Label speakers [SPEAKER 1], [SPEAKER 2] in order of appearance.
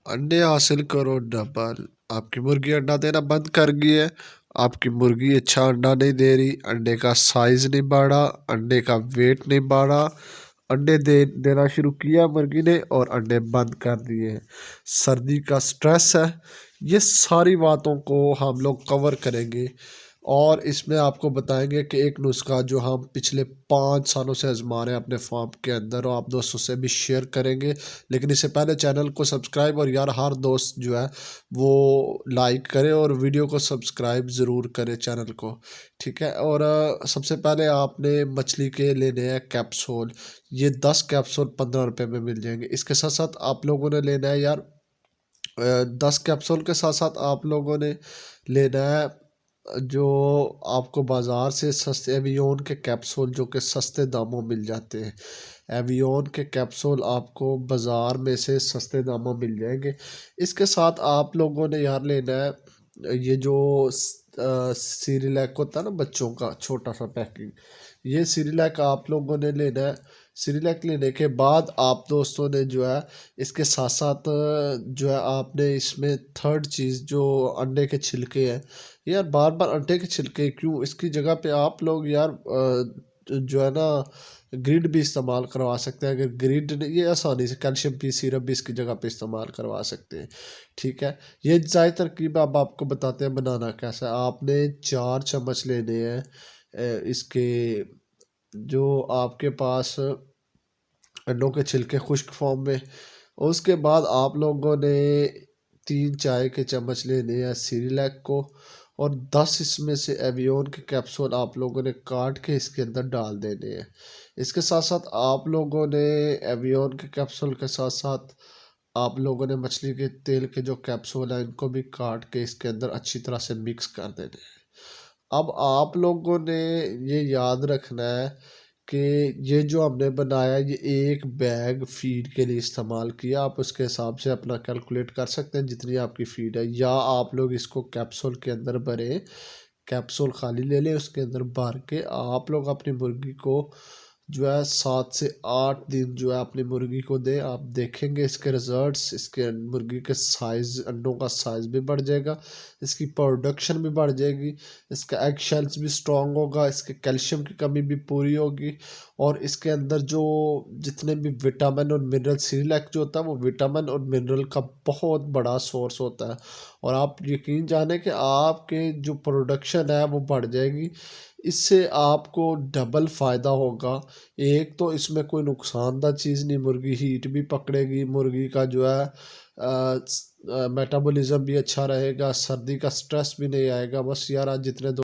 [SPEAKER 1] अंडे हासिल करो डबल। आपकी मुर्गी अंडा देना बंद कर गई है। आपकी मुर्गी अच्छा अंडा नहीं दे रही, अंडे का साइज नहीं बढ़ा, अंडे का वेट नहीं बढ़ा, अंडे देना शुरू किया मुर्गी ने और अंडे बंद कर दिए हैं। सर्दी का स्ट्रेस है। ये सारी बातों को हम लोग कवर करेंगे और इसमें आपको बताएंगे कि एक नुस्खा जो हम पिछले 5 सालों से आजमा रहे हैं अपने फार्म के अंदर, और आप दोस्तों से भी शेयर करेंगे। लेकिन इससे पहले चैनल को सब्सक्राइब, और यार हर दोस्त जो है वो लाइक करे और वीडियो को सब्सक्राइब ज़रूर करे चैनल को, ठीक है। और सबसे पहले आपने मछली के लेने हैं कैप्सूल। ये 10 कैप्सूल 15 रुपये में मिल जाएंगे। इसके साथ साथ आप लोगों ने लेना है यार 10 कैप्सूल के साथ साथ आप लोगों ने लेना है जो आपको बाज़ार से सस्ते एवियोन के कैप्सूल, जो कि सस्ते दामों मिल जाते हैं। एवियोन के कैप्सूल आपको बाज़ार में से सस्ते दामों मिल जाएंगे। इसके साथ आप लोगों ने यार लेना है ये जो सीरिलैक होता है ना बच्चों का, छोटा सा पैकिंग, ये सीरिलैक आप लोगों ने लेना है। सीरिलैक लेने के बाद आप दोस्तों ने जो है इसके साथ साथ जो है आपने इसमें थर्ड चीज़ जो अंडे के छिलके हैं। यार बार बार अंडे के छिलके क्यों, इसकी जगह पे आप लोग यार जो है ना ग्रिड भी इस्तेमाल करवा सकते हैं। अगर ग्रिड नहीं, ये आसानी से कैल्शियम पी सिरप भी इसकी जगह पे इस्तेमाल करवा सकते हैं, ठीक है। ये ज़ाय तरकीब अब आपको बताते हैं बनाना कैसा है। आपने 4 चम्मच लेने हैं इसके, जो आपके पास अंडों के छिलके खुश्क फॉर्म में। उसके बाद आप लोगों ने 3 चाय के चम्मच लेने हैं सीरिलैक को, और 10 इसमें से एवियोन के कैप्सूल आप लोगों ने काट के इसके अंदर डाल देने हैं। इसके साथ साथ आप लोगों ने एवियोन के कैप्सूल के साथ साथ आप लोगों ने मछली के तेल के जो कैप्सूल हैं इनको भी काट के इसके अंदर अच्छी तरह से मिक्स कर देने हैं। अब आप लोगों ने ये याद रखना है कि ये जो हमने बनाया ये एक बैग फीड के लिए इस्तेमाल किया। आप उसके हिसाब से अपना कैलकुलेट कर सकते हैं जितनी आपकी फीड है, या आप लोग इसको कैप्सूल के अंदर भरें, कैप्सूल खाली ले लें, उसके अंदर भर के आप लोग अपनी मुर्गी को जो है 7 से 8 दिन जो है अपनी मुर्गी को दें। आप देखेंगे इसके रिजल्ट्स, इसके मुर्गी के साइज़, अंडों का साइज़ भी बढ़ जाएगा, इसकी प्रोडक्शन भी बढ़ जाएगी, इसका एग शेल्स भी स्ट्रॉन्ग होगा, इसके कैल्शियम की कमी भी पूरी होगी, और इसके अंदर जो जितने भी विटामिन और मिनरल, सीरिलैक जो होता है वो विटामिन और मिनरल का बहुत बड़ा सोर्स होता है। और आप यकीन जाने कि आपके जो प्रोडक्शन है वो बढ़ जाएगी। इससे आपको डबल फ़ायदा होगा। एक तो इसमें कोई नुकसानदा चीज़ नहीं, मुर्गी हीट भी पकड़ेगी, मुर्गी का जो है मेटाबॉलिज्म भी अच्छा रहेगा, सर्दी का स्ट्रेस भी नहीं आएगा। बस यार आज जितने